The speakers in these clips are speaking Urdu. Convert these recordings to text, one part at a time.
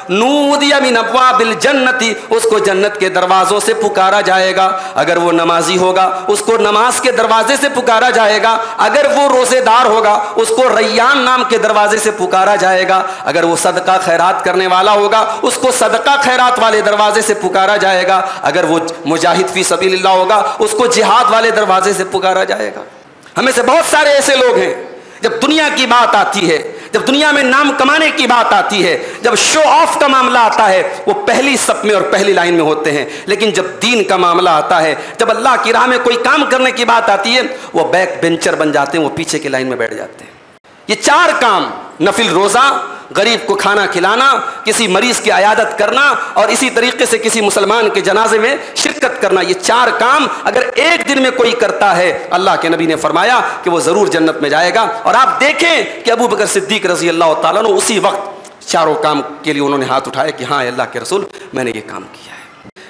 نودی من ابواب الجنت، اس کو جنت کے دروازوں سے پکارا جائے گا۔ اگر وہ نمازی ہوگا اس کو نماز کے دروازے سے پکارا جائے گا، اگر وہ روزے دار ہوگا اس کو ریان نام کے دروازے سے پکارا جائے گا، اگر وہ صدقہ خیرات کرنے والا ہوگا اس کو صدقہ خیرات والے دروازے سے پکارا جائے گا، اگر وہ مجاہد فی سبیل اللہ ہوگا اس کو جہاد والے دروازے سے پکارا جائے گا۔ ہمیں سے بہت سارے ایسے لوگ ہیں جب دنیا کی بات آتی ہے، جب دنیا میں نام کمانے کی بات آتی ہے، جب شو آف کا معاملہ آتا ہے وہ پہلی صف میں اور پہلی لائن میں ہوتے ہیں، لیکن جب دین کا معاملہ آتا ہے، جب اللہ کی راہ میں کوئی کام کرنے کی بات آتی ہے وہ بیک بینچر بن جاتے ہیں، وہ پیچھے کی لائن میں بیٹھ جاتے ہیں۔ یہ 4 کام، نفل روزہ، غریب کو کھانا کھلانا، کسی مریض کی عیادت کرنا اور اسی طریقے سے کسی مسلمان کے جنازے میں شرکت کرنا، یہ 4 کام اگر ایک دن میں کوئی کرتا ہے اللہ کے نبی نے فرمایا کہ وہ ضرور جنت میں جائے گا۔ اور آپ دیکھیں کہ ابو بکر صدیق رضی اللہ تعالیٰ عنہ اسی وقت 4 کام کے لیے انہوں نے ہاتھ اٹھائے کہ ہاں اللہ کے رسول میں نے یہ کام کیا ہے۔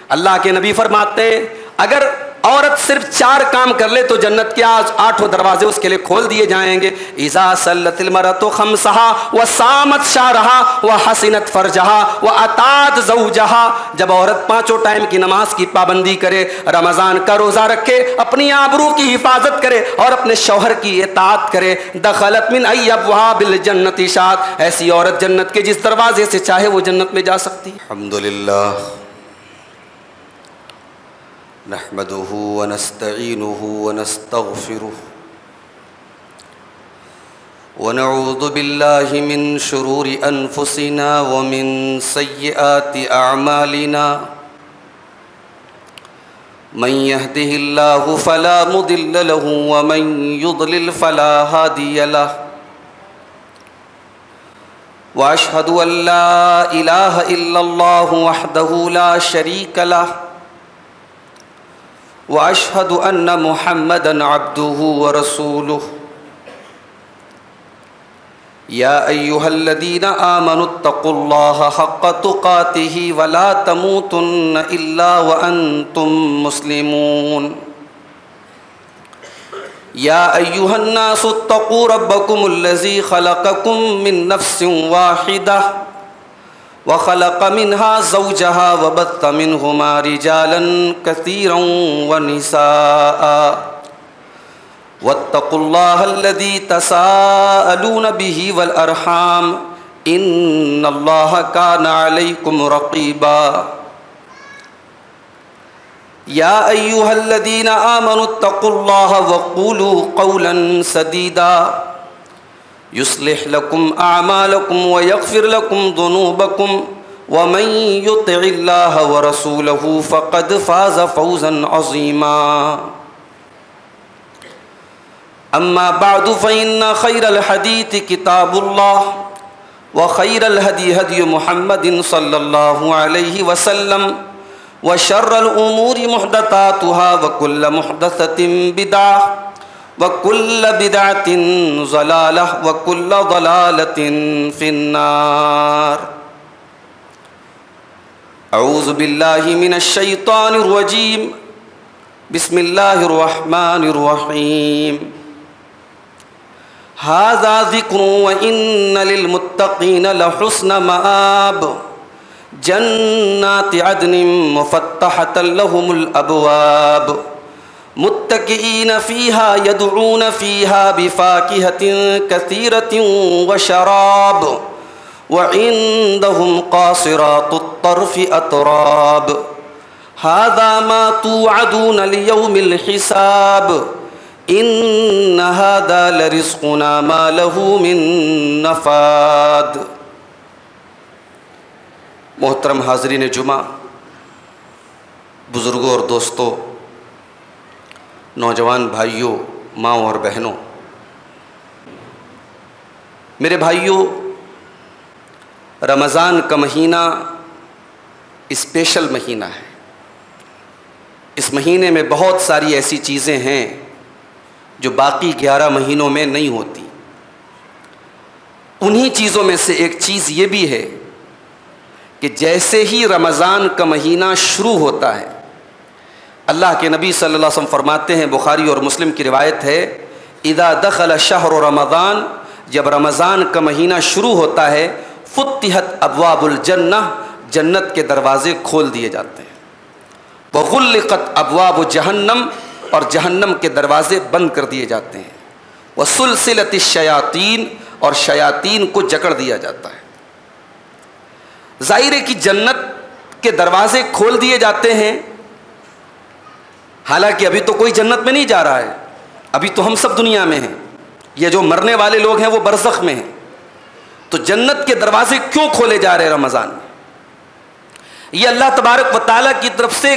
اللہ کے نبی فرماتے ہیں اگر عورت صرف 4 کام کر لے تو جنت کے 8 دروازے اس کے لیے کھول دیے جائیں گے۔ اذا صلت المرأة خمسها وصامت شهرها وحسنت فرجها واتات زوجها، جب عورت 5 ٹائم کی نماز کی پابندی کرے، رمضان کا روزہ رکھے، اپنی آبرو کی حفاظت کرے اور اپنے شوہر کی اطاعت کرے، دخلت من ای ابواب الجنت شاءت، ایسی عورت جنت کے جس دروازے سے چاہے وہ جنت میں جا سکتی ہے۔ الحمدللہ نحمده ونستعینه ونستغفره ونعوذ بالله من شرور انفسنا ومن سیئات اعمالنا، من يهده الله فلا مضل له ومن يضلل فلا هادي له، واشهد ان لا اله الا الله وحده لا شريك له، واشهد ان محمدا عبده ورسوله، يا ايها الذين آمنوا اتقوا الله حق تقاته ولا تموتن الا وانتم مسلمون، يا ايها الناس اتقوا ربكم الذي خلقكم من نفس واحدة وخلق منها زوجها وبث منهما رجالا كثيرا ونساء، واتقوا الله الذي تساءلون به والأرحام إن الله كان عليكم رقيبا، يا أيها الذين آمنوا اتقوا الله وقولوا قولا سديدا يصلح لكم أعمالكم ويغفر لكم ذنوبكم ومن يطع الله ورسوله فقد فاز فوزا عظيما، أما بعد فإن خير الحديث كتاب الله وخير الهدي هدي محمد صلى الله عليه وسلم وشر الأمور محدثاتها وكل محدثة بدعة وَكُلَّ بِدْعَةٍ ضَلَالَةٍ وَكُلَّ ضَلَالَةٍ فِي النَّارِ۔ اعوذ باللہ من الشیطان الرجیم، بسم اللہ الرحمن الرحیم۔ ھذا ذکر وَإِنَّ لِلْمُتَّقِينَ لَحُسْنَ مَآب، جنات عدن مفتحة لهم الأبواب، متكئين فيها يدعون فيها بفاكهة كثيرة وشراب، وعندهم قاصرات الطرف أتراب، هذا ما توعدون ليوم الحساب، إن هذا لرزقنا ما له من نفاد۔ محترم حاضرین جمعہ، بزرگوں اور دوستوں، نوجوان بھائیوں، ماں اور بہنوں، میرے بھائیوں، رمضان کا مہینہ اسپیشل مہینہ ہے۔ اس مہینے میں بہت ساری ایسی چیزیں ہیں جو باقی 11 مہینوں میں نہیں ہوتی۔ انہی چیزوں میں سے ایک چیز یہ بھی ہے کہ جیسے ہی رمضان کا مہینہ شروع ہوتا ہے، اللہ کے نبی صلی اللہ علیہ وسلم فرماتے ہیں، بخاری اور مسلم کی روایت ہے، اذا دخل شہر رمضان، جب رمضان کا مہینہ شروع ہوتا ہے، فتحت ابواب الجنہ، جنت کے دروازے کھول دیے جاتے ہیں، وغلقت ابواب جہنم، اور جہنم کے دروازے بند کر دیے جاتے ہیں، وسلسلت الشیاطین، اور شیاطین کو جکڑ دیا جاتا ہے۔ ظاہر ہے کہ جنت کے دروازے کھول دیے جاتے ہیں، حالانکہ ابھی تو کوئی جنت میں نہیں جا رہا ہے، ابھی تو ہم سب دنیا میں ہیں، یہ جو مرنے والے لوگ ہیں وہ برزخ میں ہیں۔ تو جنت کے دروازے کیوں کھولے جا رہے ہیں رمضان میں؟ یہ اللہ تبارک و تعالیٰ کی طرف سے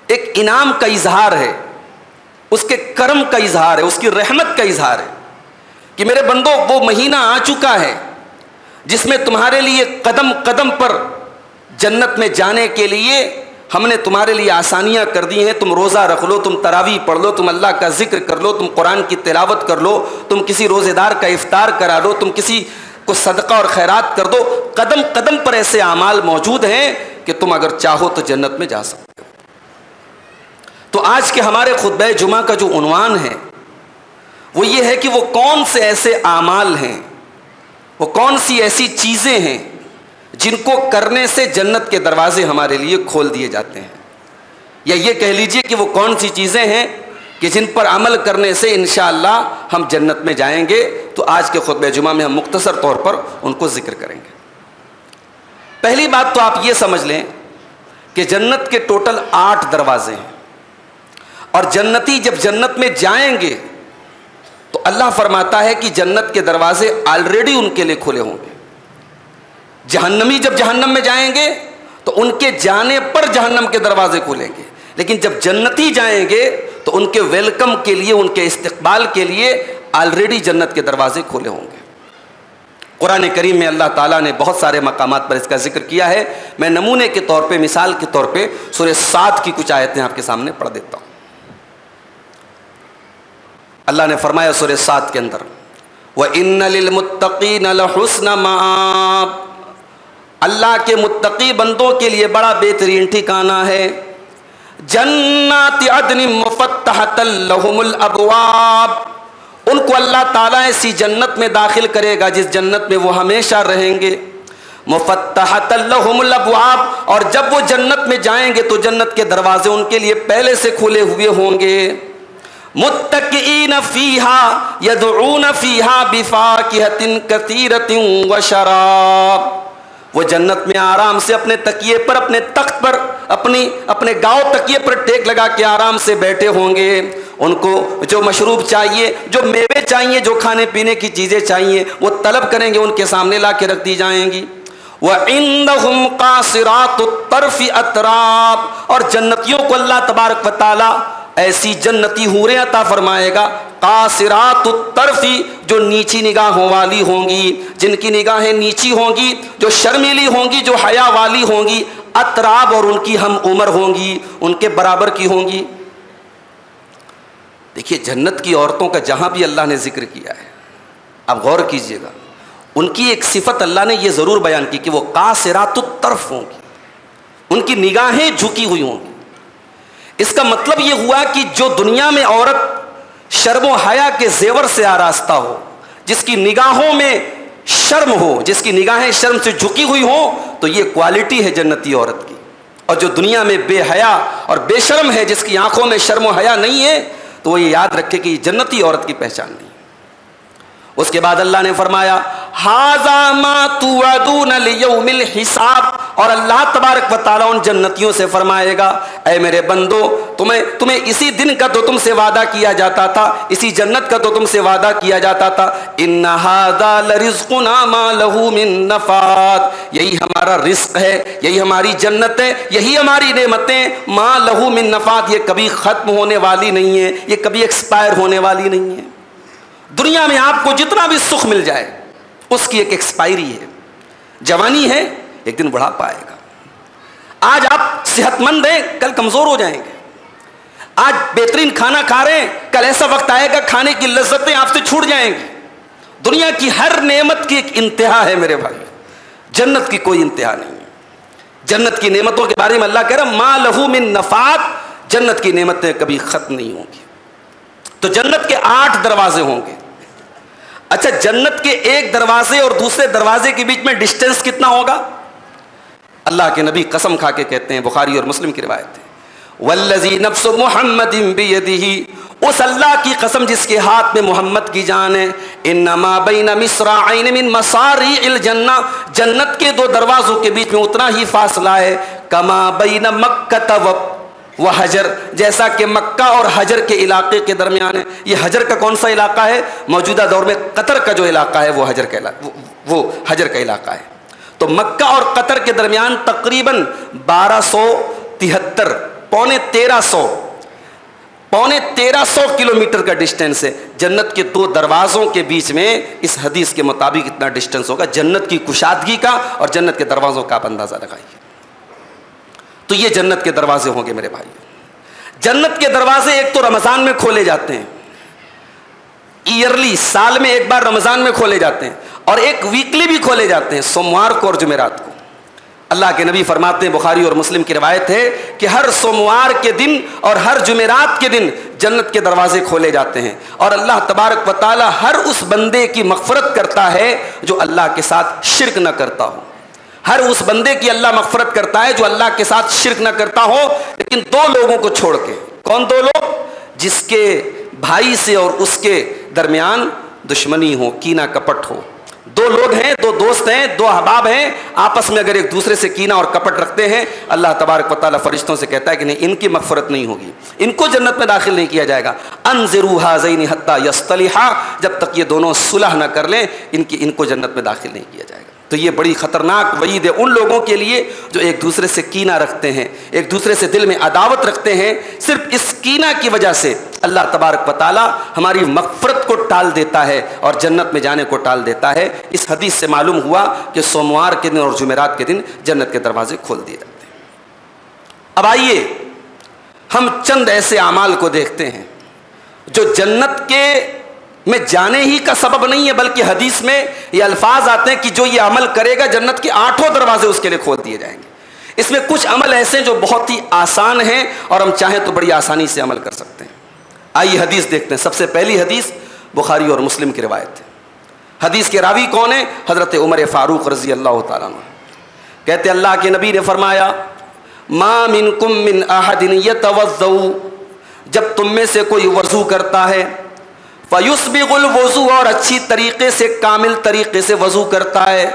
ایک انعام کا اظہار ہے، اس کے کرم کا اظہار ہے، اس کی رحمت کا اظہار ہے کہ میرے بندو وہ مہینہ آ چکا ہے جس میں تمہارے لیے قدم قدم پر جنت میں جانے کے لیے ہم نے تمہارے لیے آسانیاں کر دی ہیں۔ تم روزہ رکھ لو، تم تراویح پڑھ لو، تم اللہ کا ذکر کر لو، تم قرآن کی تلاوت کر لو، تم کسی روزے دار کا افطار کرا لو، تم کسی کو صدقہ اور خیرات کر دو، قدم قدم پر ایسے اعمال موجود ہیں کہ تم اگر چاہو تو جنت میں جا سکتے ہو۔ تو آج کے ہمارے خطبہ جمعہ کا جو عنوان ہے وہ یہ ہے کہ وہ کون سے ایسے اعمال ہیں، وہ کون سی ایسی چیزیں ہیں جن کو کرنے سے جنت کے دروازے ہمارے لیے کھول دیے جاتے ہیں، یا یہ کہہ لیجئے کہ وہ کون سی چیزیں ہیں کہ جن پر عمل کرنے سے انشاءاللہ ہم جنت میں جائیں گے۔ تو آج کے خطبہ جمعہ میں ہم مختصر طور پر ان کو ذکر کریں گے۔ پہلی بات تو آپ یہ سمجھ لیں کہ جنت کے ٹوٹل 8 دروازے ہیں، اور جنتی جب جنت میں جائیں گے تو اللہ فرماتا ہے کہ جنت کے دروازے آلریڈی ان کے لیے کھلے ہوں گے۔ جہنمی جب جہنم میں جائیں گے تو ان کے جانے پر جہنم کے دروازے کھلیں گے، لیکن جب جنتی جائیں گے تو ان کے ویلکم کے لیے، ان کے استقبال کے لیے آلریڈی جنت کے دروازے کھلے ہوں گے۔ قرآن کریم میں اللہ تعالیٰ نے بہت سارے مقامات پر اس کا ذکر کیا ہے۔ میں نمونے کے طور پہ، مثال کے طور پہ سورہ 7 کی کچھ آیتیں آپ کے سامنے پڑھ دیتا ہوں۔ اللہ نے فرمایا سورہ 7 کے اندر، وَإِنَّ لِلْمُتَّقِينَ لَحُسْنَ مَآبٍ، اللہ کے متقی بندوں کے لیے بڑا بہترین ٹھکانہ ہے۔ جنات عدن مفتحۃ لہم الابواب، ان کو اللہ تعالیٰ ایسی جنت میں داخل کرے گا جس جنت میں وہ ہمیشہ رہیں گے۔ مفتحۃ لہم الابواب، اور جب وہ جنت میں جائیں گے تو جنت کے دروازے ان کے لیے پہلے سے کھلے ہوئے ہوں گے۔ متکئین فیہا یدعون فیہا بفاکہۃ کثیرۃ وشراب، وہ جنت میں آرام سے اپنے تکیے پر، اپنے تخت پر، اپنے گاؤں تکیے پر ٹیک لگا کے آرام سے بیٹھے ہوں گے۔ ان کو جو مشروب چاہیے، جو میوے چاہیے، جو کھانے پینے کی چیزیں چاہیے وہ طلب کریں گے، ان کے سامنے لا کے رکھ دی جائیں گی۔ وَعِندَهُمْ قَاصِرَاتُ الطَّرْفِ أَتْرَابٌ، اور جنتیوں کو اللہ تبارک و تعالیٰ ایسی جنتی حوریں عطا فرمائے گا، قاصرات الطرف، جو نیچی نگاہوں والی ہوں گی، جن کی نگاہیں نیچی ہوں گی، جو شرمیلی ہوں گی، جو حیا والی ہوں گی، اطراب، اور ان کی ہم عمر ہوں گی، ان کے برابر کی ہوں گی۔ دیکھیے جنت کی عورتوں کا جہاں بھی اللہ نے ذکر کیا ہے، اب غور کیجئے گا، ان کی ایک صفت اللہ نے یہ ضرور بیان کی کہ وہ قاصرات الطرف ہوں گی، ان کی نگاہیں جھکی ہوئی ہوں گی۔ اس کا مطلب یہ ہوا کہ جو دنیا میں عورت شرم و حیا کے زیور سے آراستہ ہو، جس کی نگاہوں میں شرم ہو، جس کی نگاہیں شرم سے جھکی ہوئی ہوں، تو یہ کوالٹی ہے جنتی عورت کی۔ اور جو دنیا میں بے حیا اور بے شرم ہے، جس کی آنکھوں میں شرم و حیا نہیں ہے، تو وہ یہ یاد رکھے کہ یہ جنتی عورت کی پہچان نہیں۔ اس کے بعد اللہ نے فرمایا ھذا ما توعدون لیوم الحساب، اور اللہ تبارک و تعالیٰ ان جنتیوں سے فرمائے گا اے میرے بندو، تمہیں اسی دن کا تو تم سے وعدہ کیا جاتا تھا، اسی جنت کا تو تم سے وعدہ کیا جاتا تھا۔ ان ھذا لرزقنا ما لہ من نفاد، یہی ہمارا رزق ہے، یہی ہماری جنت ہے، یہی ہماری نعمتیں، ما لہ من نفاد، یہ کبھی ختم ہونے والی نہیں ہے، یہ کبھی ایکسپائر ہونے والی نہیں ہے۔ دنیا میں آپ کو جتنا بھی سکھ مل جائے اس کی ایک ایکسپائری ہے۔ جوانی ہے، ایک دن بڑھاپا آئے گا۔ آج آپ صحت مند ہیں، کل کمزور ہو جائیں گے۔ آج بہترین کھانا کھا رہے ہیں، کل ایسا وقت آئے گا کھانے کی لذتیں آپ سے چھوٹ جائیں گی۔ دنیا کی ہر نعمت کی ایک انتہا ہے میرے بھائی، جنت کی کوئی انتہا نہیں ہے۔ جنت کی نعمتوں کے بارے میں اللہ کہہ رہا ما لہ من نفاد، جنت کی نعمتیں کبھی ختم نہیں ہوں گی۔ تو جنت کے 8 دروازے ہوں گے۔ اچھا جنت کے ایک دروازے اور دوسرے دروازے کے بیچ میں ڈسٹینس کتنا ہوگا؟ اللہ کے نبی قسم کھا کے کہتے ہیں، بخاری اور مسلم کی روایت ہے، والذی نفس محمد بیدہ، اس اللہ کی قسم جس کے ہاتھ میں محمد کی جان ہے، انما بین مصراعین من مصارع الجنہ، جنت کے دو دروازوں کے بیچ میں اتنا ہی فاصلہ ہے، کما بین مکہ و حجر، جیسا کہ مکہ اور حجر کے علاقے کے درمیان ہے۔ یہ حجر کا کون سا علاقہ ہے؟ موجودہ دور میں قطر کا جو علاقہ ہے وہ حجر کا علاقہ ہے۔ تو مکہ اور قطر کے درمیان تقریباً 1273 پونے 1300 کلومیٹر کا ڈسٹینس ہے۔ جنت کے دو دروازوں کے بیچ میں اس حدیث کے مطابق اتنا ڈسٹینس ہوگا۔ جنت کی کشادگی کا اور جنت کے دروازوں کا آپ اندازہ لگائیے۔ تو یہ جنت کے دروازے ہوں گے میرے بھائی۔ جنت کے دروازے ایک تو رمضان میں کھولے جاتے ہیں، ایئرلی، سال میں ایک بار رمضان میں کھولے جاتے ہیں، اور ایک ویکلی بھی کھولے جاتے ہیں، سوموار کو اور جمعرات کو۔ اللہ کے نبی فرماتے ہیں، بخاری اور مسلم کی روایت ہے کہ ہر سوموار کے دن اور ہر جمعرات کے دن جنت کے دروازے کھولے جاتے ہیں، اور اللہ تبارک و تعالی ہر اس بندے کی مغفرت کرتا ہے جو اللہ کے ساتھ شرک نہ کرتا ہو۔ ہر اس بندے کی اللہ مغفرت کرتا ہے جو اللہ کے ساتھ شرک نہ کرتا ہو، لیکن دو لوگوں کو چھوڑ کے۔ کون دو لوگ؟ جس کے بھائی سے اور اس کے درمیان دشمنی ہو، کینہ کپٹ ہو۔ دو لوگ ہیں، دو دوست ہیں، دو احباب ہیں، آپس میں اگر ایک دوسرے سے کینہ اور کپٹ رکھتے ہیں، اللہ تبارک و تعالیٰ فرشتوں سے کہتا ہے کہ نہیں، ان کی مغفرت نہیں ہوگی، ان کو جنت میں داخل نہیں کیا جائے گا۔ انظروا ھذین حتی یصطلحا، جب تک یہ دونوں صلح نہ کر لیں ان کو جنت میں داخل نہیں کیا جائے گا۔ تو یہ بڑی خطرناک وعید ہے ان لوگوں کے لیے جو ایک دوسرے سے کینہ رکھتے ہیں، ایک دوسرے سے دل میں عداوت رکھتے ہیں۔ صرف اس کینہ کی وجہ سے اللہ تبارک و تعالی ہماری مغفرت کو ٹال دیتا ہے اور جنت میں جانے کو ٹال دیتا ہے۔ اس حدیث سے معلوم ہوا کہ سوموار کے دن اور جمعرات کے دن جنت کے دروازے کھول دیے جاتے ہیں۔ اب آئیے ہم چند ایسے اعمال کو دیکھتے ہیں جو جنت کے میں جانے ہی کا سبب نہیں ہے، بلکہ حدیث میں یہ الفاظ آتے ہیں کہ جو یہ عمل کرے گا جنت کے 8 دروازے اس کے لیے کھول دیے جائیں گے۔ اس میں کچھ عمل ایسے ہیں جو بہت ہی آسان ہیں اور ہم چاہیں تو بڑی آسانی سے عمل کر سکتے ہیں۔ آئیے حدیث دیکھتے ہیں۔ سب سے پہلی حدیث بخاری اور مسلم کی روایت ہے۔ حدیث کے راوی کون ہیں؟ حضرت عمر فاروق رضی اللہ تعالیٰ عنہ۔ کہتے اللہ کے نبی نے فرمایا، ما منکم من احد یتوضؤ، جب تم میں سے کوئی وضو کرتا ہے، فیسبغ الوضوء، اور اچھی طریقے سے کامل طریقے سے وضو کرتا ہے،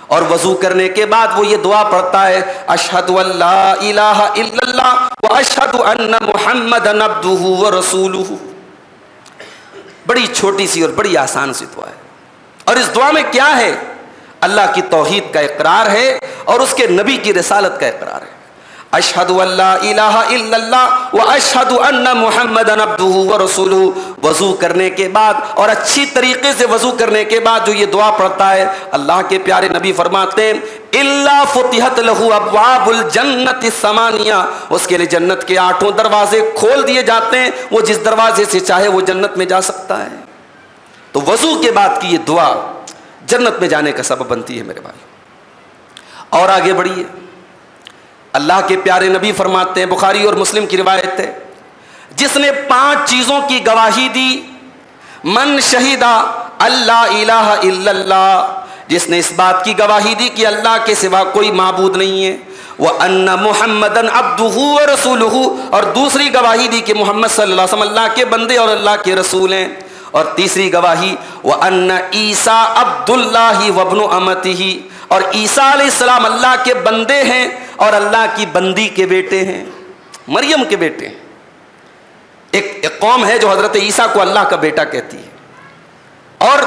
اور وضو کرنے کے بعد وہ یہ دعا پڑھتا ہے، اشہد ان لا الہ الا اللہ واشہد ان محمدا عبدہ ورسولہ۔ بڑی چھوٹی سی اور بڑی آسان سی دعا ہے، اور اس دعا میں کیا ہے؟ اللہ کی توحید کا اقرار ہے اور اس کے نبی کی رسالت کا اقرار ہے۔ اشہد ان لا الہ الا اللہ واشہد ان محمدا عبدہ ورسولہ۔ وضو کرنے کے بعد اور اچھی طریقے سے وضو کرنے کے بعد جو یہ دعا پڑھتا ہے، اللہ کے پیارے نبی فرماتے ہیں، الا فتحت لہ ابواب الجنۃ الثمانیہ، اس کے لیے جنت کے 8 دروازے کھول دیے جاتے ہیں، وہ جس دروازے سے چاہے وہ جنت میں جا سکتا ہے۔ تو وضو کے بعد کی یہ دعا جنت میں جانے کا سبب بنتی ہے میرے بھائی۔ اور آگے بڑھیے، اللہ کے پیارے نبی فرماتے ہیں، بخاری اور مسلم کی روایت ہے، جس نے 5 چیزوں کی گواہی دی، من شہیدہ اللہ الہ الا اللہ، جس نے اس بات کی گواہی دی کہ اللہ کے سوا کوئی معبود نہیں ہے، وَأَنَّ مُحَمَّدًا عَبْدُهُ وَرَسُولُهُ، اور دوسری گواہی دی کہ محمد صلی اللہ علیہ وسلم اللہ کے بندے اور اللہ کے رسول ہیں، اور تیسری گواہی وَأَنَّ عِيسَىٰ عَبْدُ اللَّهِ وَابْنُ أَمَتِهِ، اور عیسیٰ علیہ السلام اللہ کے بندے ہیں اور اللہ کی بندی کے بیٹے ہیں، مریم کے بیٹے ہیں۔ ایک قوم ہے جو حضرت عیسیٰ کو اللہ کا بیٹا کہتی ہے، اور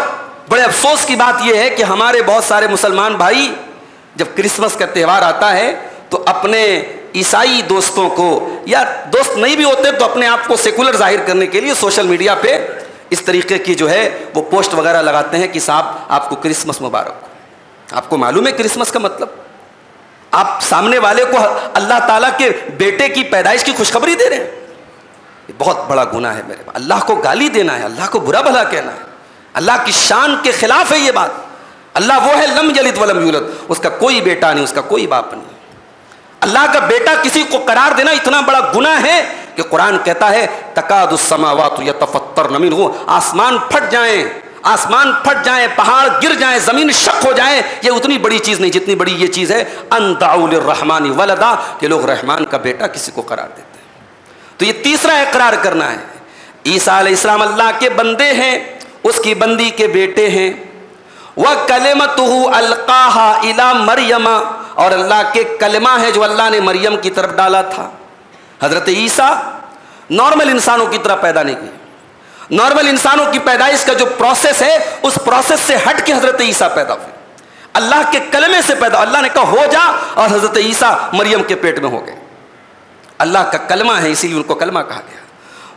بڑے افسوس کی بات یہ ہے کہ ہمارے بہت سارے مسلمان بھائی جب کرسمس کا تہوار آتا ہے تو اپنے عیسائی دوستوں کو، یا دوست نہیں بھی ہوتے تو اپنے آپ کو سیکولر ظاہر کرنے کے لیے سوشل میڈیا پہ اس طریقے کی جو ہے وہ پوسٹ وغیرہ لگاتے ہیں کہ صاحب آپ کو کرسمس مبارک ہو۔ آپ کو معلوم ہے کرسمس کا مطلب؟ آپ سامنے والے کو اللہ تعالیٰ کے بیٹے کی پیدائش کی خوشخبری دے رہے ہیں۔ یہ بہت بڑا گناہ ہے میرے پاس۔ اللہ کو گالی دینا ہے، اللہ کو برا بھلا کہنا ہے، اللہ کی شان کے خلاف ہے یہ بات۔ اللہ وہ ہے لم یلد ولم یولد، اس کا کوئی بیٹا نہیں، اس کا کوئی باپ نہیں۔ اللہ کا بیٹا کسی کو قرار دینا اتنا بڑا گناہ ہے کہ قرآن کہتا ہے تکاد السماوات یتفطرن منہ، آسمان پھٹ جائیں، آسمان پھٹ جائیں، پہاڑ گر جائیں، زمین شق ہو جائے، یہ اتنی بڑی چیز نہیں جتنی بڑی یہ چیز ہے ان دعوا للرحمن ولدا، کہ لوگ رحمان کا بیٹا کسی کو قرار دیتے ہیں۔ تو یہ تیسرا اقرار کرنا ہے، عیسیٰ علیہ السلام اللہ کے بندے ہیں، اس کی بندی کے بیٹے ہیں۔ وَكَلِمَتُهُ أَلْقَاهَا إِلَى مَرْيَمَ، اور اللہ کے کلمہ ہے جو اللہ نے مریم کی طرف ڈالا تھا۔ حضرت عیسیٰ نارمل انسانوں کی طرح پیدا نہیں ہوئے، نارمل انسانوں کی پیدائش کا جو پروسیس ہے اس پروسیس سے ہٹ کے حضرت عیسیٰ پیدا ہوئے، اللہ کے کلمے سے پیدا، اللہ نے کہا ہو جا، اور حضرت عیسیٰ مریم کے پیٹ میں ہو گئے۔ اللہ کا کلمہ ہے، اسی لیے ان کو کلمہ کہا گیا۔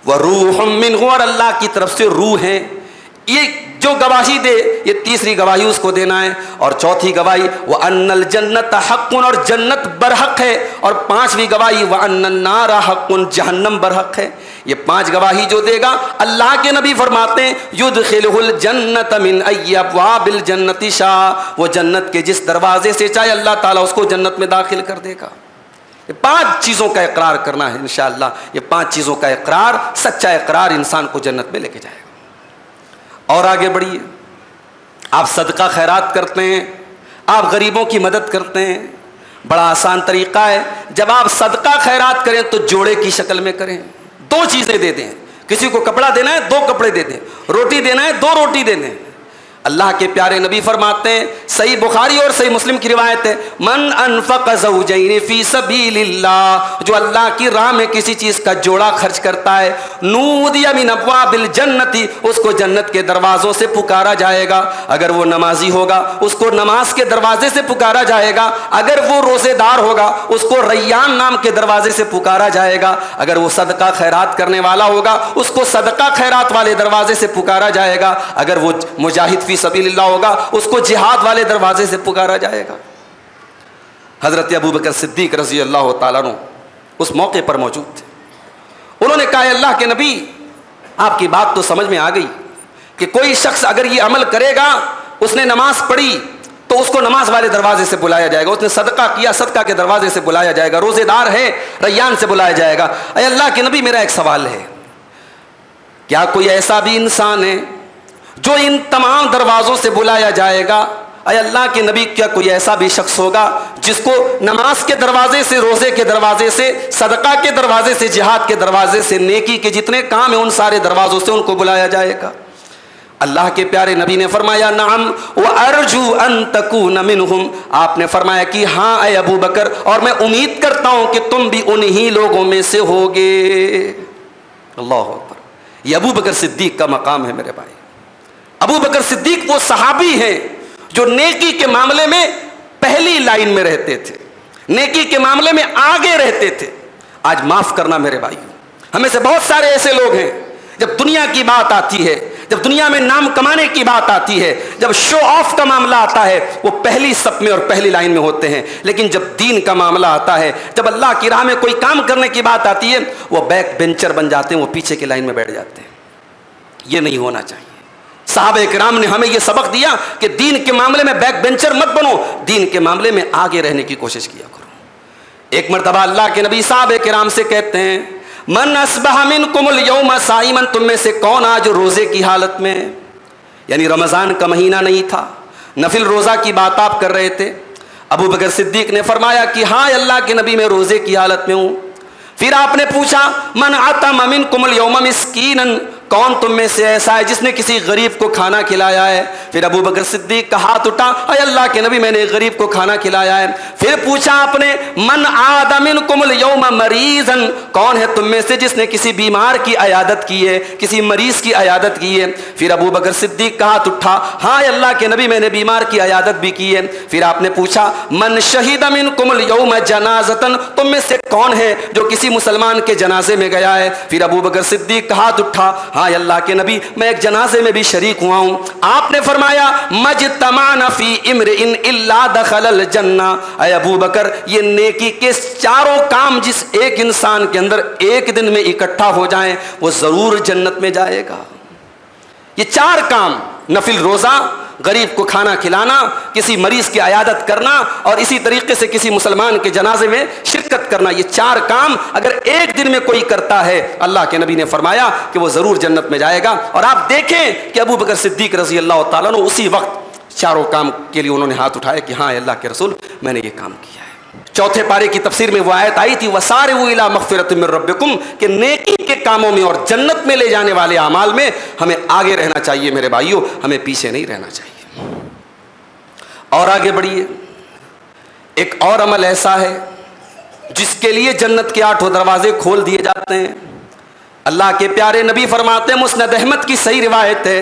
وَرُوحٌ مِّنْهُ، اور اللہ کی طرف سے روح ہے۔ یہ جو گواہی دے، یہ تیسری گواہی اس کو دینا ہے، اور چوتھی گواہی وَأَنَّ الْجَنَّةَ حَقٌّ، اور جنت برحق ہے، اور پانچویں گواہی وَأَنَّ النَّارَ حَقٌّ، جہنم برحق ہے۔ یہ پانچ گواہی جو دے گا، اللہ کے نبی فرماتے ہیں يُدْخِلُهُ الْجَنَّةَ مِنْ أَيِّ أَبْوَابِ الْجَنَّةِ شَاءَ، وہ جنت کے جس دروازے سے چاہے اللہ تعالیٰ اس کو جنت میں داخل کر دے گا۔ یہ پانچ چیزوں کا اقرار کرنا ہے انشاءاللہ، یہ پانچ چیزوں کا اقرار، سچا اقرار انسان کو جنت میں لے کے جائے گا۔ اور آگے بڑھیے، آپ صدقہ خیرات کرتے ہیں، آپ غریبوں کی مدد کرتے ہیں، بڑا آسان طریقہ ہے۔ جب آپ صدقہ خیرات کریں تو جوڑے کی شکل میں کریں، دو چیزیں دے دیں، کسی کو کپڑا دینا ہے دو کپڑے دے دیں، روٹی دینا ہے دو روٹی دے دیں۔ اللہ کے پیارے نبی فرماتے ہیں، صحیح بخاری اور صحیح مسلم کی روایت ہے، من انفق زوجین فی سبیل اللہ، جو اللہ کی راہ میں کسی چیز کا جوڑا خرچ کرتا ہے، نودی من ابواب الجنت، اس کو جنت کے دروازوں سے پکارا جائے گا۔ اگر وہ نمازی ہوگا اس کو نماز کے دروازے سے پکارا جائے گا، اگر وہ روزے دار ہوگا اس کو ریان نام کے دروازے سے پکارا جائے گا، اگر وہ صدقہ خیرات کرنے والا ہوگا اس کو صدقہ خیرات والے دروازے سے پکارا جائے گا، اگر وہ مجاہد فی سبیل اللہ ہوگا اس کو جہاد والے دروازے سے پکارا جائے گا۔ حضرت ابوبکر صدیق رضی اللہ تعالیٰ عنہ اس موقع پر موجود تھے، انہوں نے کہا اللہ کے نبی آپ کی بات تو سمجھ میں آ گئی کہ کوئی شخص اگر یہ عمل کرے گا، اس نے نماز پڑھی تو اس کو نماز والے دروازے سے بلایا جائے گا، اس نے صدقہ کیا صدقہ کے دروازے سے بلایا جائے گا، روزے دار ہے ریان سے بلایا جائے گا۔ اے اللہ کے نبی میرا ایک سوال ہے، کیا کوئی ایسا بھی انسان ہے جو ان تمام دروازوں سے بلایا جائے گا؟ اے اللہ کے نبی کیا کوئی ایسا بھی شخص ہوگا جس کو نماز کے دروازے سے، روزے کے دروازے سے، صدقہ کے دروازے سے، جہاد کے دروازے سے، نیکی کے جتنے کام ہیں ان سارے دروازوں سے ان کو بلایا جائے گا؟ اللہ کے پیارے نبی نے فرمایا نعم وارجو ان تکون منہم، آپ نے فرمایا کہ ہاں اے ابو بکر، اور میں امید کرتا ہوں کہ تم بھی انہی لوگوں میں سے ہوگے۔ اللہ اکبر، یہ ابو بکر صدیق کا مقام ہے میرے بھائی۔ ابو بکر صدیق وہ صحابی ہیں جو نیکی کے معاملے میں پہلی لائن میں رہتے تھے، نیکی کے معاملے میں آگے رہتے تھے۔ آج معاف کرنا میرے بھائی، ہمیں سے بہت سارے ایسے لوگ ہیں جب دنیا کی بات آتی ہے، جب دنیا میں نام کمانے کی بات آتی ہے، جب شو آف کا معاملہ آتا ہے وہ پہلی صف میں اور پہلی لائن میں ہوتے ہیں، لیکن جب دین کا معاملہ آتا ہے، جب اللہ کی راہ میں کوئی کام کرنے کی بات آتی ہے وہ بیک بینچر بن جاتے ہیں، وہ پیچھے کی لائن میں بیٹھ جاتے ہیں۔ یہ نہیں ہونا چاہیے۔ صحابہ کرام نے ہمیں یہ سبق دیا کہ دین کے معاملے میں بیک بینچر مت بنو، دین کے معاملے میں آگے رہنے کی کوشش کیا کرو۔ ایک مرتبہ اللہ کے نبی صحابہ کرام سے کہتے ہیں من اصبح منکم اليوم صائما، تم میں سے کون آج روزے کی حالت میں، یعنی رمضان کا مہینہ نہیں تھا، نفل روزہ کی بات آپ کر رہے تھے۔ ابو بکر صدیق نے فرمایا کہ ہاں اللہ کے نبی میں روزے کی حالت میں ہوں۔ پھر آپ نے پوچھا من اطعم منکم اليوم مسکینا، کون تم میں سے ایسا ہے جس نے کسی غریب کو کھانا کھلایا ہے؟ پھر ابو بکر صدیق کا ہاتھ اٹھا، اے اللہ کے نبی میں نے غریب کو کھانا کھلایا ہے۔ پھر پوچھا آپ نے من عاد منکم اليوم مریضا، کون ہے تم میں سے جس نے کسی بیمار کی عیادت کی ہے، کسی مریض کی عیادت کی ہے؟ پھر ابو بکر صدیق کا ہاتھ اٹھا، ہاں اے اللہ کے نبی میں نے بیمار کی عیادت بھی کی ہے۔ پھر آپ نے پوچھا من شہید منکم اليوم جنازۃ، تم میں سے کون ہے جو کسی مسلمان کے جنازے میں گیا ہے؟ پھر ابو بکر صدیق کا ہاتھ اٹھا، ہاں اللہ کے نبی میں ایک جنازے میں بھی شریک ہوا ہوں۔ آپ نے فرمایا مجتمعنا فی امرئ الا دخل الجنہ، اے ابو بکر یہ نیکی کے چاروں کام جس ایک انسان کے اندر ایک دن میں اکٹھا ہو جائیں وہ ضرور جنت میں جائے گا۔ یہ چار کام، نفل روزہ، غریب کو کھانا کھلانا، کسی مریض کی عیادت کرنا اور اسی طریقے سے کسی مسلمان کے جنازے میں شرکت کرنا، یہ 4 کام اگر ایک دن میں کوئی کرتا ہے اللہ کے نبی نے فرمایا کہ وہ ضرور جنت میں جائے گا۔ اور آپ دیکھیں کہ ابو بکر صدیق رضی اللہ تعالیٰ عنہ اسی وقت 4 کام کے لیے انہوں نے ہاتھ اٹھایا کہ ہاں اللہ کے رسول میں نے یہ کام کیا ہے۔ چوتھے پارے کی تفسیر میں وہ آیت آئی تھی وَسَارِعُوا إِلَىٰ مَغْفِرَةٍ مِّن رَبِّكُمْ، کہ نیکی کے کاموں میں اور جنت میں لے جانے والے اعمال میں ہمیں آگے رہنا چاہیے میرے بھائیوں، ہمیں پیچھے نہیں رہنا چاہیے۔ اور آگے بڑھیے، ایک اور عمل ایسا ہے جس کے لیے جنت کے 8 دروازے کھول دیے جاتے ہیں۔ اللہ کے پیارے نبی فرماتے ہیں، مسند احمد کی صحیح روایت ہے،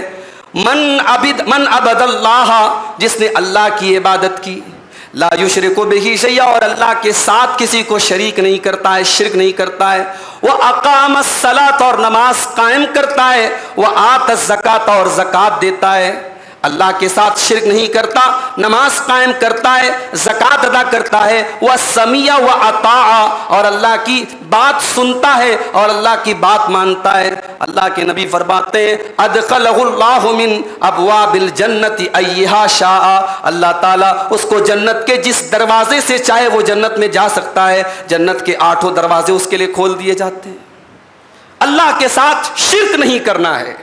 من عبد اللہ، جس نے اللہ کی عبادت کی، لا یشرک بہ شیئا، اور اللہ کے ساتھ کسی کو شریک نہیں کرتا ہے، شرک نہیں کرتا ہے، وہ اقام الصلاۃ، اور نماز قائم کرتا ہے، وہ آت الزکات، اور زکات دیتا ہے، اللہ کے ساتھ شرک نہیں کرتا، نماز قائم کرتا ہے، زکات ادا کرتا ہے، وہ سمیع و اطاع، اور اللہ کی بات سنتا ہے اور اللہ کی بات مانتا ہے۔ اللہ کے نبی فرماتے ہیں ادخلہ اللہ من ابواب الجنت ایہا شاء، اللہ تعالیٰ اس کو جنت کے جس دروازے سے چاہے وہ جنت میں جا سکتا ہے۔ جنت کے 8 دروازے اس کے لیے کھول دیے جاتے ہیں۔ اللہ کے ساتھ شرک نہیں کرنا ہے،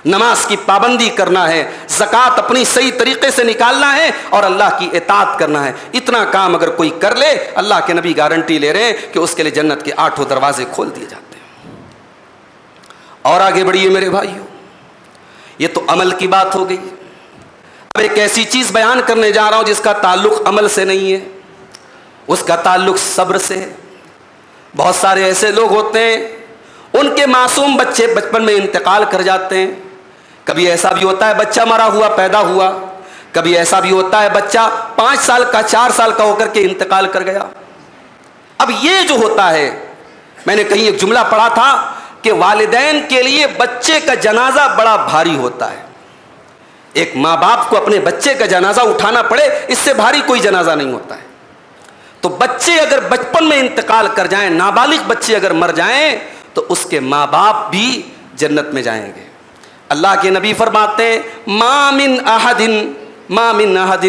نماز کی پابندی کرنا ہے، زکوٰۃ اپنی صحیح طریقے سے نکالنا ہے اور اللہ کی اطاعت کرنا ہے۔ اتنا کام اگر کوئی کر لے، اللہ کے نبی گارنٹی لے رہے ہیں کہ اس کے لیے جنت کے 8 دروازے کھول دیے جاتے ہیں۔ اور آگے بڑھیے میرے بھائیوں، یہ تو عمل کی بات ہو گئی۔ اب ایک ایسی چیز بیان کرنے جا رہا ہوں جس کا تعلق عمل سے نہیں ہے، اس کا تعلق صبر سے ہے۔ بہت سارے ایسے لوگ ہوتے ہیں، ان کے معصوم بچے بچپن میں انتقال کر جاتے ہیں۔ کبھی ایسا بھی ہوتا ہے بچہ مرا ہوا پیدا ہوا، کبھی ایسا بھی ہوتا ہے بچہ 5 سال کا 4 سال کا ہو کر کے انتقال کر گیا۔ اب یہ جو ہوتا ہے، میں نے کہیں ایک جملہ پڑھا تھا کہ والدین کے لیے بچے کا جنازہ بڑا بھاری ہوتا ہے۔ ایک ماں باپ کو اپنے بچے کا جنازہ اٹھانا پڑے، اس سے بھاری کوئی جنازہ نہیں ہوتا ہے۔ تو بچے اگر بچپن میں انتقال کر جائیں، نابالغ بچے اگر مر جائیں، تو اس کے ماں باپ بھی جنت میں جائیں گے۔ اللہ کے نبی فرماتے ہیں ما من احد،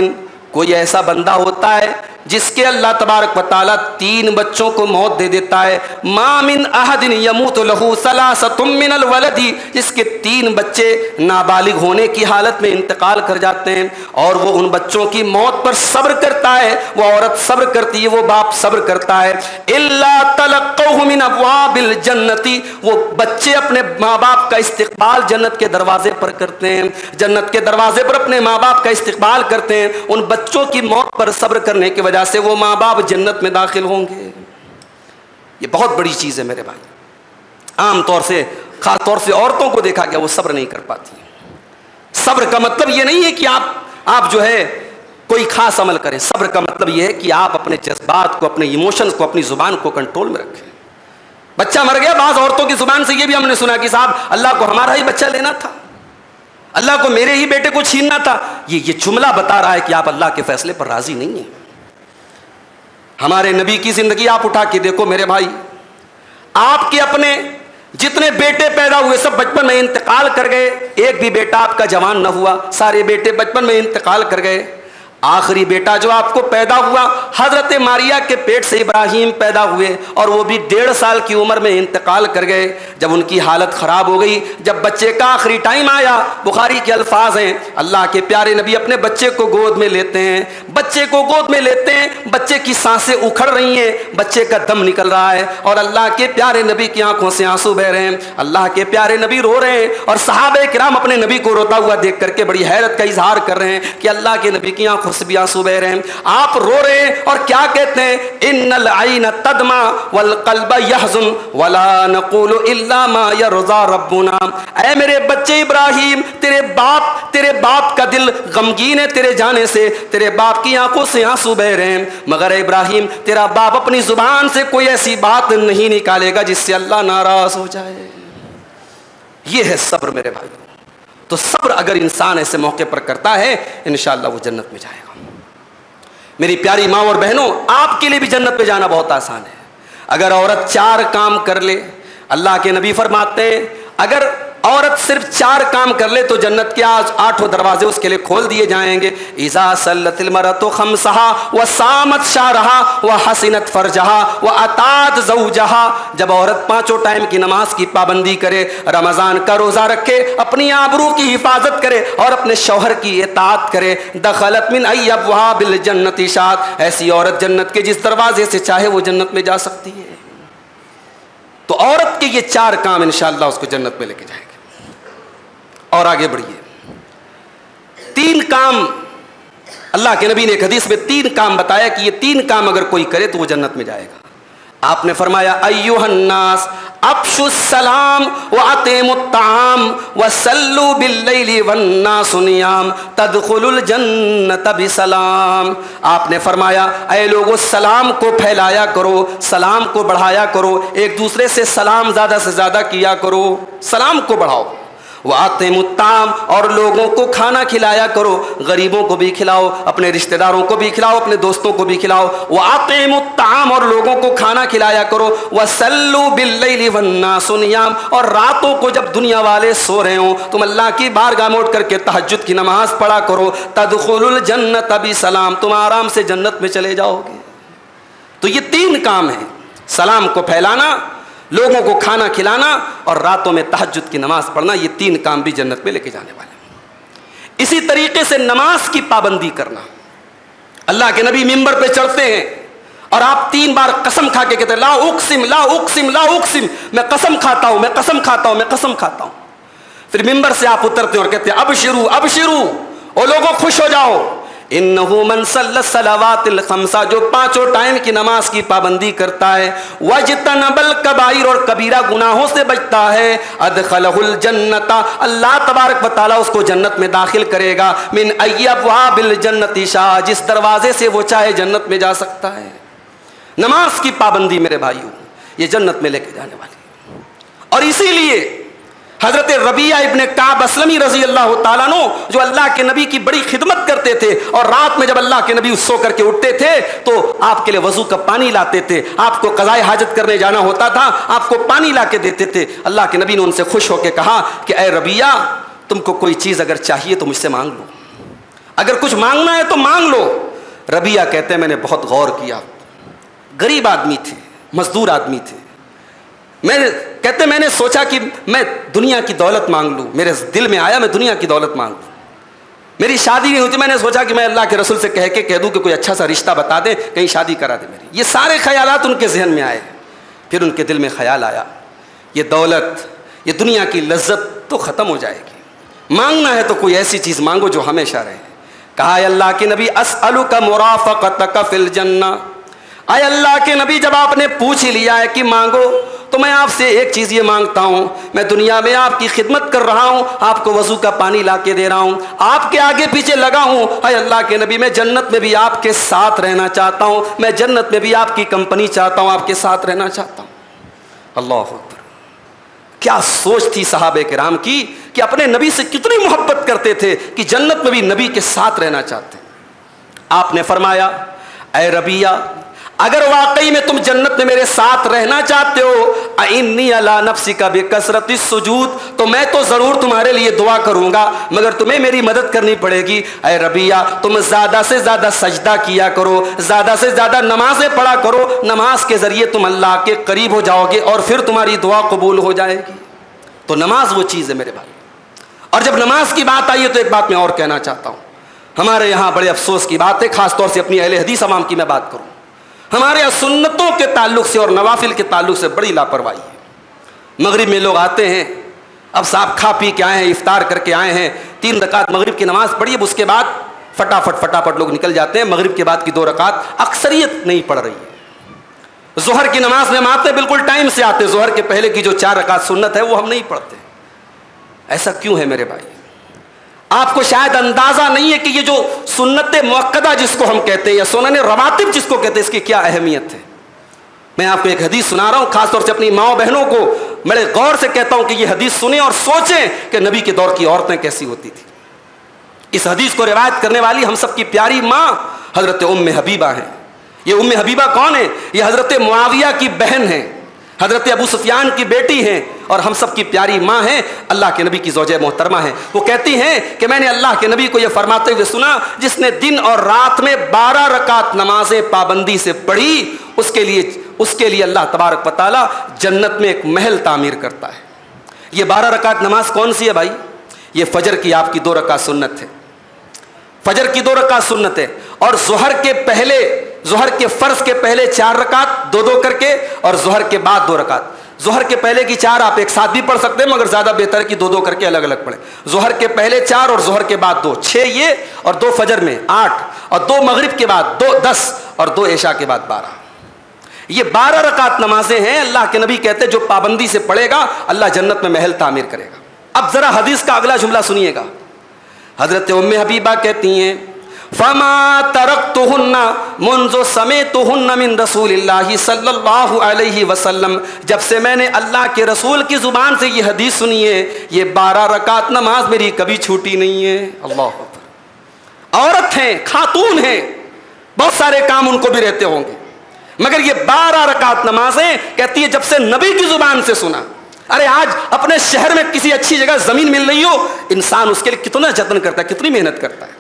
کوئی ایسا بندہ ہوتا ہے جس کے اللہ تبارک و تعالیٰ 3 بچوں کو موت دے دیتا ہے۔ ما من احد یموت لہ ثلاثۃ من الولد، جس کے 3 بچے نابالغ ہونے کی حالت میں انتقال کر جاتے ہیں اور وہ ان بچوں کی موت پر صبر کرتا ہے، وہ عورت صبر کرتی ہے، وہ باپ صبر کرتا ہے۔ الا تلقوہ من ابواب الجنت، وہ بچے اپنے ماں باپ کا استقبال جنت کے دروازے پر کرتے ہیں، جنت کے دروازے پر اپنے ماں باپ کا استقبال کرتے ہیں۔ ان بچوں کی موت پر صبر کرنے کی وجہ سے وہ ماں باپ جنت میں داخل ہوں گے۔ یہ بہت بڑی چیز ہے میرے بھائی۔ عام طور سے، خاص طور سے عورتوں کو دیکھا گیا وہ صبر نہیں کر پاتی۔ صبر کا مطلب یہ نہیں ہے کہ آپ جو ہے کوئی خاص عمل کریں، صبر کا مطلب یہ ہے کہ آپ اپنے جذبات کو، اپنے ایموشنز کو، اپنی زبان کو کنٹرول میں رکھیں۔ بچہ مر گیا، بعض عورتوں کی زبان سے یہ بھی ہم نے سنا کہ صاحب اللہ کو ہمارا ہی بچہ لینا تھا، اللہ کو میرے ہی بیٹے کو چھیننا تھا۔ یہ جملہ بتا رہا ہے کہ آپ اللہ کے فیصلے پر راضی نہیں ہیں۔ ہمارے نبی کی زندگی آپ اٹھا کے دیکھو میرے بھائی، آپ کے اپنے جتنے بیٹے پیدا ہوئے سب بچپن میں انتقال کر گئے، ایک بھی بیٹا آپ کا جوان نہ ہوا، سارے بیٹے بچپن میں انتقال کر گئے۔ آخری بیٹا جو آپ کو پیدا ہوا حضرت ماریہ کے پیٹ سے ابراہیم پیدا ہوئے اور وہ بھی 1.5 سال کی عمر میں انتقال کر گئے۔ جب ان کی حالت خراب ہو گئی، جب بچے کا آخری ٹائم آیا، بخاری کے الفاظ ہیں، اللہ کے پیارے نبی اپنے بچے کو گود میں لیتے ہیں، بچے کو گود میں لیتے ہیں، بچے کی سانسیں اکھڑ رہی ہیں، بچے کا دم نکل رہا ہے اور اللہ کے پیارے نبی کی آنکھوں سے آنسو بہ رہے ہیں، اللہ کے پیارے نبی رو رہے ہیں اور صحابہ کرام اپنے نبی کو روتا ہوا دیکھ کر کے بڑی حیرت کا اظہار کر رہے ہیں کہ اللہ کے نبی کی آنکھوں سے بھی آنسو بہ رہے ہیں۔ آپ رو رہے ہیں اور کیا کہتے ہیں؟ ان العین تدمع والقلب يحزن ولا نقول الا ما يرضى ربنا۔ اے میرے بچے ابراہیم، تیرے باپ کا دل غمگین ہے تیرے جانے سے، تیرے باپ کی آنکھوں سے آنسو بہ رہے ہیں، مگر اے ابراہیم تیرا باپ اپنی زبان سے کوئی ایسی بات نہیں نکالے گا جس سے اللہ ناراض ہو جائے۔ یہ ہے صبر میرے بھائی۔ تو صبر اگر انسان ایسے موقع پر کرتا ہے انشاءاللہ وہ جنت میں جائے گا۔ میری پیاری ماں اور بہنوں، آپ کے لیے بھی جنت میں جانا بہت آسان ہے۔ اگر عورت 4 کام کر لے، اللہ کے نبی فرماتے ہیں اگر عورت صرف 4 کام کر لے تو جنت کے 8 دروازے اس کے لیے کھول دیے جائیں گے. اذا صلت المرأة خمسها وصامت شهرها وحسنت فرجها واتات زوجها. جب عورت 5 ٹائم کی نماز کی پابندی کرے, رمضان کا روزہ رکھے, اپنی آبرو کی حفاظت کرے اور اپنے شوہر کی اطاعت کرے, دخلت من ای ابواب الجنت شاءت. ایسی عورت جنت کے جس دروازے سے چاہے وہ جنت میں جا سکتی ہے. تو عورت کے یہ 4 کام انشاءاللہ اس کو جنت میں لے کے جائیں گے. اور آگے بڑھیے. 3 کام اللہ کے نبی نے ایک حدیث میں 3 کام بتایا کہ یہ 3 کام اگر کوئی کرے تو وہ جنت میں جائے گا. آپ نے فرمایا ایھا الناس افشوا السلام واطعموا الطعام وصلوا باللیل والناس نیام تدخلوا الجنۃ بسلام. آپ نے فرمایا اے لوگو سلام کو پھیلایا کرو, سلام کو بڑھایا کرو, ایک دوسرے سے سلام زیادہ سے زیادہ کیا کرو, سلام کو بڑھاؤ. وَأَطْعِمُوا الطَّعَامَ اور لوگوں کو کھانا کھلایا کرو, غریبوں کو بھی کھلاؤ, اپنے رشتہ داروں کو بھی کھلاؤ, اپنے دوستوں کو بھی کھلاؤ. وَأَطْعِمُوا الطَّعَامَ اور لوگوں کو کھانا کھلایا کرو. وَصَلُّوا بِاللَّيْلِ وَالنَّاسُ نِيَامٌ اور راتوں کو جب دنیا والے سو رہے ہوں تم اللہ کی بارگاہ میں اٹھ کر کے تہجد کی نماز پڑھا کرو. تَدْخُلُوا الْجَنَّةَ بِسَلَام تم آرام سے جنت میں چلے جاؤ گے. تو یہ 3 کام ہیں, سلام کو پھیلانا, لوگوں کو کھانا کھلانا اور راتوں میں تہجد کی نماز پڑھنا. یہ 3 کام بھی جنت میں لے کے جانے والے ہیں. اسی طریقے سے نماز کی پابندی کرنا. اللہ کے نبی منبر پہ چڑھتے ہیں اور آپ 3 بار قسم کھا کے کہتے ہیں لا اقسم لا اقسم لا اقسم, میں قسم کھاتا ہوں, میں قسم کھاتا ہوں, میں قسم کھاتا ہوں. پھر منبر سے آپ اترتے ہیں اور کہتے ہیں ابشروا ابشروا, اور لوگوں خوش ہو جاؤ. انہ من صلی الصلوات الخمسہ جو 5 ٹائم کی نماز کی پابندی کرتا ہے, واجتنب الکبائر اور کبیرہ گناہوں سے بچتا ہے, ادخلہ الجنت اللہ تبارک و تعالیٰ اس کو جنت میں داخل کرے گا. من ای ابواب الجنت شاء جس دروازے سے وہ چاہے جنت میں جا سکتا ہے. نماز کی پابندی میرے بھائیوں یہ جنت میں لے کے جانے والی. اور اسی لیے حضرت ربیعہ ابن کعب اسلمی رضی اللہ تعالیٰ عنہ جو اللہ کے نبی کی بڑی خدمت کرتے تھے, اور رات میں جب اللہ کے نبی سو کر کے اٹھتے تھے تو آپ کے لیے وضو کا پانی لاتے تھے. آپ کو قضائے حاجت کرنے جانا ہوتا تھا, آپ کو پانی لا کے دیتے تھے. اللہ کے نبی نے ان سے خوش ہو کے کہا کہ اے ربیعہ تم کو کوئی چیز اگر چاہیے تو مجھ سے مانگ لو, اگر کچھ مانگنا ہے تو مانگ لو. ربیعہ کہتے ہیں میں نے بہت غور کیا, غریب آدمی تھے, مزدور آدمی تھے, میں نے سوچا کہ میں دنیا کی دولت مانگ لوں. میرے دل میں آیا میں دنیا کی دولت مانگ لوں. میری شادی نہیں ہوتی, میں نے سوچا کہ میں اللہ کے رسول سے کہہ دوں کہ کوئی اچھا سا رشتہ بتا دے, کہیں شادی کرا دے میری. یہ سارے خیالات ان کے ذہن میں آئے. پھر ان کے دل میں خیال آیا یہ دولت, یہ دنیا کی لذت تو ختم ہو جائے گی, مانگنا ہے تو کوئی ایسی چیز مانگو جو ہمیشہ رہے. کہا اے اللہ کے نبی اسألک مرافقتک فی الجنہ. اے اللہ کے نبی جب آپ نے پوچھ ہی لیا ہے کہ مانگو تو میں آپ سے ایک چیز یہ مانگتا ہوں, میں دنیا میں آپ کی خدمت کر رہا ہوں, آپ کو وضو کا پانی لا کے دے رہا ہوں, آپ کے آگے پیچھے لگا ہوں. اے اللہ کے نبی میں جنت میں بھی آپ کے ساتھ رہنا چاہتا ہوں, میں جنت میں بھی آپ کی کمپنی چاہتا ہوں, آپ کے ساتھ رہنا چاہتا ہوں. اللہ اکبر, کیا سوچ تھی صحابہ کرام کی کہ اپنے نبی سے کتنی محبت کرتے تھے کہ جنت میں بھی نبی کے ساتھ رہنا چاہتے. آپ نے فرمایا اے ربیعہ اگر واقعی میں تم جنت میں میرے ساتھ رہنا چاہتے ہو, اِنِّی عَلَىٰ نَفْسِکَ بِکَثْرَةِ السُّجُودِ تو میں تو ضرور تمہارے لیے دعا کروں گا, مگر تمہیں میری مدد کرنی پڑے گی. اے ربیعہ تم زیادہ سے زیادہ سجدہ کیا کرو, زیادہ سے زیادہ نمازیں پڑھا کرو, نماز کے ذریعے تم اللہ کے قریب ہو جاؤ گے اور پھر تمہاری دعا قبول ہو جائے گی. تو نماز وہ چیز ہے میرے بھائی. اور جب نماز کی بات آئی ہے تو ایک بات میں اور کہنا چاہتا ہوں. ہمارے یہاں بڑے افسوس کی بات ہے, خاص طور سے اپنی اہل حدیث عوام کی میں بات کروں, ہمارے یہاں سنتوں کے تعلق سے اور نوافل کے تعلق سے بڑی لاپرواہی ہے. مغرب میں لوگ آتے ہیں, اب صاحب کھا پی کے آئے ہیں, افطار کر کے آئے ہیں, 3 رکعت مغرب کی نماز پڑھی, اب اس کے بعد فٹافٹ لوگ نکل جاتے ہیں. مغرب کے بعد کی 2 رکعت اکثریت نہیں پڑھ رہی ہے. ظہر کی نماز میں ہم آتے بالکل ٹائم سے آتے, ظہر کے پہلے کی جو 4 رکعت سنت ہے وہ ہم نہیں پڑھتے. ایسا کیوں ہے میرے بھائی؟ آپ کو شاید اندازہ نہیں ہے کہ یہ جو سنت مؤکدہ جس کو ہم کہتے ہیں یا سنن رواتب جس کو کہتے ہیں اس کی کیا اہمیت ہے. میں آپ کو ایک حدیث سنا رہا ہوں, خاص طور سے اپنی ماؤں بہنوں کو بڑے غور سے کہتا ہوں کہ یہ حدیث سنیں اور سوچیں کہ نبی کے دور کی عورتیں کیسی ہوتی تھیں. اس حدیث کو روایت کرنے والی ہم سب کی پیاری ماں حضرت ام حبیبہ ہیں. یہ ام حبیبہ کون ہے؟ یہ حضرت معاویہ کی بہن ہیں. حضرت ابو سفیان کی بیٹی ہیں اور ہم سب کی پیاری ماں ہیں، اللہ کے نبی کی زوجہ محترمہ ہیں۔ وہ کہتی ہیں کہ میں نے اللہ کے نبی کو یہ فرماتے ہوئے سنا، جس نے دن اور رات میں 12 رکعت نمازیں پابندی سے پڑھی، اس کے لیے اللہ تبارک و تعالیٰ جنت میں ایک محل تعمیر کرتا ہے۔ یہ 12 رکعت نماز کون سی ہے بھائی؟ یہ فجر کی آپ کی 2 رکعت سنت ہے، فجر کی 2 رکعت سنت ہے، اور ظہر کے فرض کے پہلے 4 رکعت 2 کر کے، اور ظہر کے بعد 2 رکعت۔ ظہر کے پہلے کی 4 آپ ایک ساتھ بھی پڑھ سکتے ہیں، مگر زیادہ بہتر کہ 2 کر کے الگ الگ پڑھیں۔ ظہر کے پہلے 4 اور ظہر کے بعد 2، 6 یہ، اور 2 فجر میں 8، اور 2 مغرب کے بعد 2 10، اور 2 عشاء کے بعد 12۔ یہ 12 رکعت نمازیں ہیں، اللہ کے نبی کہتے ہیں جو پابندی سے پڑھے گا اللہ جنت میں محل تعمیر کرے گا۔ اب ذرا حدیث کا اگلا جملہ سنیے گا۔ حضرت ام حبیبہ کہتی ہیں فما ترکتہن منذ سمعتہن من رسول اللہ صلی اللہ علیہ وسلم، جب سے میں نے اللہ کے رسول کی زبان سے یہ حدیث سنی ہے، یہ 12 رکعت نماز میری کبھی چھوٹی نہیں ہے۔ اللہ اکبر۔ عورت ہیں، خاتون ہیں، بہت سارے کام ان کو بھی رہتے ہوں گے، مگر یہ 12 رکعت نمازیں کہتی ہے جب سے نبی کی زبان سے سنا۔ ارے آج اپنے شہر میں کسی اچھی جگہ زمین مل رہی ہو، انسان اس کے لیے کتنا جتن کرتا ہے، کتنی محنت کرتا ہے۔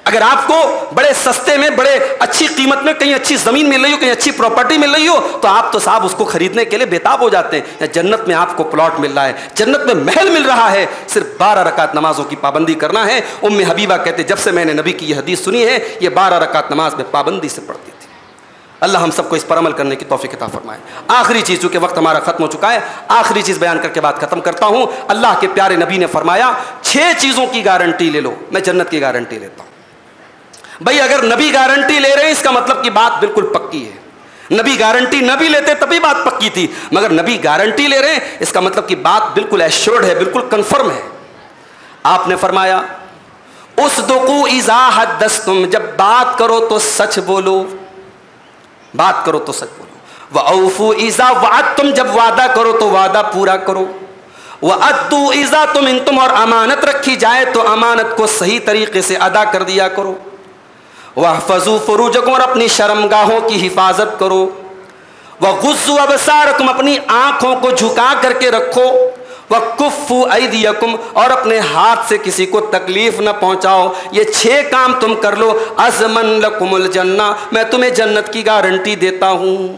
اگر آپ کو بڑے سستے میں، بڑے اچھی قیمت میں کہیں اچھی زمین مل رہی ہو، کہیں اچھی پراپرٹی مل رہی ہو، تو آپ تو صاحب اس کو خریدنے کے لیے بےتاب ہو جاتے ہیں۔ یا جنت میں آپ کو پلاٹ مل رہا ہے، جنت میں محل مل رہا ہے، صرف 12 رکعت نمازوں کی پابندی کرنا ہے۔ ام حبیبہ کہتے جب سے میں نے نبی کی یہ حدیث سنی ہے، یہ 12 رکعت نماز میں پابندی سے پڑھتی تھی۔ اللہ ہم سب کو اس پر عمل کرنے کی توفیق عطا فرمائے۔ آخری چیز، چونکہ وقت ہمارا ختم ہو چکا ہے، آخری چیز بیان کر کے بات ختم کرتا ہوں۔ اللہ کے پیارے نبی نے فرمایا 6 چیزوں کی گارنٹی لے لو، میں جنت کی گارنٹی لیتا ہوں۔ بھائی اگر نبی گارنٹی لے رہے ہیں، اس کا مطلب کہ بات بالکل پکی ہے۔ نبی گارنٹی نہ بھی لیتے تبھی بات پکی تھی، مگر نبی گارنٹی لے رہے ہیں، اس کا مطلب کہ بات بالکل ایشورڈ ہے، بالکل کنفرم ہے۔ آپ نے فرمایا اصدقوا اذا حدثتم، جب بات کرو تو سچ بولو، بات کرو تو سچ بولو۔ وَأَوْفُوا اِذَا وَعَدتُّمْ، جب وعدہ کرو تو وعدہ پورا کرو۔ وَأَدُّوا اِذَا تُمِنْتُمْ، اور امانت رکھی جائے تو امانت کو صحیح طریقے سے ادا کر دیا کرو۔ وَاحْفَظُوا فُرُوجَكُمْ، اور اپنی شرمگاہوں کی حفاظت کرو۔ وَغُضُّوا أَبْصَارَكُمْ، اپنی آنکھوں کو جھکا کر کے رکھو۔ وَكُفُّوا أَيْدِيَكُمْ، اور اپنے ہاتھ سے کسی کو تکلیف نہ پہنچاؤ۔ یہ 6 کام تم کر لو، أَضْمَنْ لَكُمُ الْجَنَّةَ، میں تمہیں جنت کی گارنٹی دیتا ہوں۔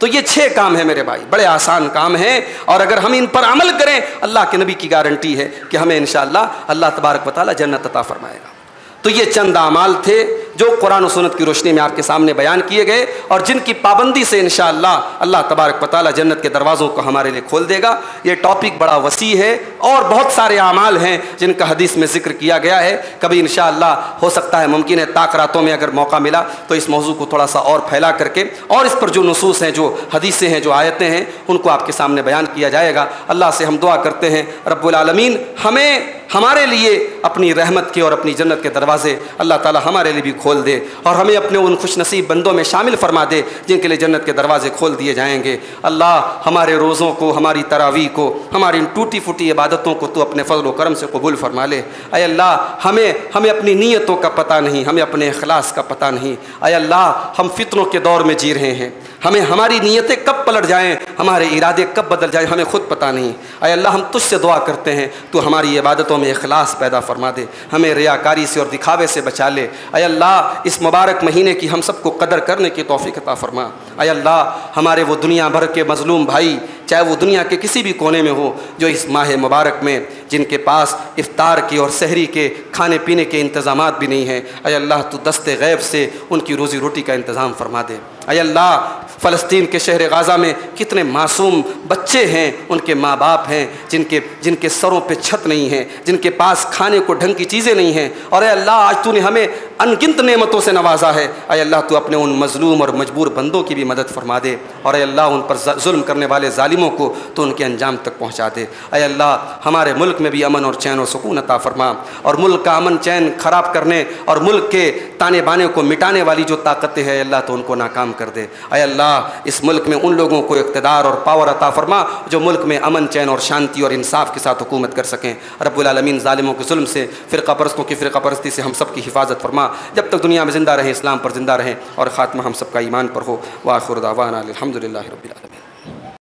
تو یہ 6 کام ہیں میرے بھائی، بڑے آسان کام ہیں، اور اگر ہم ان پر عمل کریں، اللہ کے نبی کی گارنٹی ہے کہ ہمیں انشاءاللہ اللہ تبارک و تعالی جنت عطا فرمائے گا۔ تو یہ چند اعمال تھے جو قرآن و سنت کی روشنی میں آپ کے سامنے بیان کیے گئے، اور جن کی پابندی سے انشاءاللہ اللہ تبارک و تعالی جنت کے دروازوں کو ہمارے لیے کھول دے گا۔ یہ ٹاپک بڑا وسیع ہے، اور بہت سارے اعمال ہیں جن کا حدیث میں ذکر کیا گیا ہے۔ کبھی انشاءاللہ ہو سکتا ہے، ممکن ہے تاخراتوں میں اگر موقع ملا تو اس موضوع کو تھوڑا سا اور پھیلا کر کے، اور اس پر جو نصوص ہیں، جو حدیثیں ہیں، جو آیتیں ہیں، ان کو آپ کے سامنے بیان کیا جائے گا۔ اللہ سے ہم دعا کرتے ہیں رب العالمین ہمیں، ہمارے لیے اپنی رحمت کے اور اپنی جنت کے دروازے اللہ تعالی ہمارے لیے بھی کھول دے، اور ہمیں اپنے ان خوش نصیب بندوں میں شامل فرما دے جن کے لیے جنت کے دروازے کھول دیے جائیں گے۔ اللہ ہمارے روزوں کو، ہماری تراویح کو، ہماری ان ٹوٹی پھوٹی عبادتوں کو تو اپنے فضل و کرم سے قبول فرما لے۔ اے اللہ ہمیں اپنی نیتوں کا پتہ نہیں، ہمیں اپنے اخلاص کا پتہ نہیں۔ اے اللہ ہم فتنوں کے دور میں جی رہے ہیں، ہماری نیتیں کب پلٹ جائیں، ہمارے ارادے کب بدل جائیں، ہمیں خود پتہ نہیں۔ اے اللہ ہم تجھ سے دعا کرتے ہیں تو ہماری عبادتوں میں اخلاص پیدا فرما دے، ہمیں ریاکاری سے اور دکھاوے سے بچا لے۔ اے اللہ اس مبارک مہینے کی ہم سب کو قدر کرنے کی توفیق عطا فرما۔ اے اللہ ہمارے وہ دنیا بھر کے مظلوم بھائی، چاہے وہ دنیا کے کسی بھی کونے میں ہو، جو اس ماہ مبارک میں جن کے پاس افطار کے اور سحری کے کھانے پینے کے انتظامات بھی نہیں ہیں، اے اللہ تو دست غیب سے ان کی روزی روٹی کا انتظام فرما دے۔ اے اللہ فلسطین کے شہر غازہ میں کتنے معصوم بچے ہیں، ان کے ماں باپ ہیں جن کے سروں پہ چھت نہیں ہے، جن کے پاس کھانے کو ڈھنگ کی چیزیں نہیں ہیں، اور اے اللہ آج تو نے ہمیں انگنت نعمتوں سے نوازا ہے۔ اے اللہ تو اپنے ان مظلوم اور مجبور بندوں کی بھی مدد فرما دے، اور اے اللہ ان پر ظلم کرنے والے ظالموں کو تو ان کے انجام تک پہنچا دے۔ اے اللہ ہمارے ملک میں بھی امن اور چین و سکون عطا فرما، اور ملک کا امن چین خراب کرنے اور ملک کے تانے بانے کو مٹانے والی جو طاقتیں ہیں اللہ تو ان کو ناکام کر دے۔ اے اللہ اس ملک میں ان لوگوں کو اقتدار اور پاور عطا فرما جو ملک میں امن چین اور شانتی اور انصاف کے ساتھ حکومت کر سکیں۔ رب العالمین ظالموں کے ظلم سے، فرقہ پرستوں کی فرقہ پرستی سے ہم سب کی حفاظت فرما، جب تک دنیا میں زندہ رہیں اسلام پر زندہ رہیں، اور خاتمہ ہم سب کا ایمان پر ہو۔ وآخر دعوانا الحمدللہ رب العالمین۔